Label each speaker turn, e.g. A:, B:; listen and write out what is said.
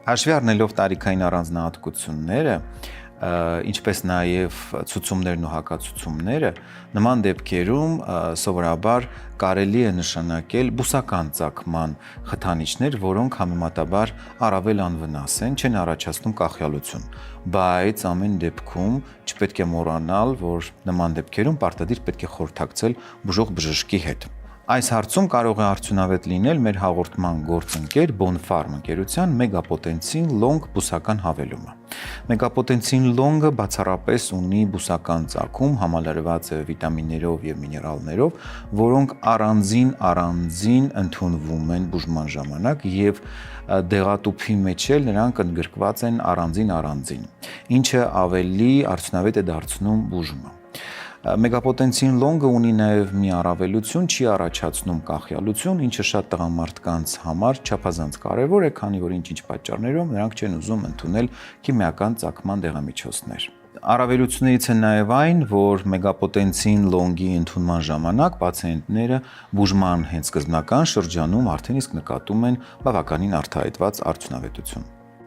A: Հաշվի առնելով տարիքային առանձնահատկությունները, ինչպես նաև ցուցումներն ու հակացուցումները, նման դեպքերում սովորաբար կարելի է նշանակել բուսական ծագման խթանիչներ, որոնք համեմատաբար առավել անվնաս են, չեն առաջացնում կախյալություն, բայց ամեն դեպքում չպետք է մոռանալ, որ նման դեպքերում պարտադիր պետք է խորհրդակցել բուժող բժշկի հետ։ Այս հարցում կարող է արդյունավետ լինել մեր հաղորդման գործընկեր Bonfarm ընկերության Megapotenzin Long բուսական հավելումը։ Megapotenzin Long-ը բացառապես ունի բուսական ծագում, համալրված է վիտամիններով եւ միներալներով, որոնք առանձին ընդունվում են բուժման ժամանակ եւ դեղատուփի մեջ էլ նրանք ընդգրկված են առանձին, ինչը ավելի արդյունավետ է դարձնում բուժումը։ Megapotenzin Long-ը ունի նաև մի առավելություն, չի առաջացնում կախյալություն, ինչը շատ տղամարդկանց համար չափազանց կարևոր է, քանի որ ինչ-ինչ պատճառներով նրանք չեն ուզում ընդունել քիմիական ծագման դեղամիջոցներ։ Առավելություններից է նաև այն, որ Megapotenzin Long-ի ընդունման ժամանակ պացիենտները բուժման հենց սկզբնական շրջանում արդեն իսկ նկատում են բավականին արտահայտված արդյունավետություն։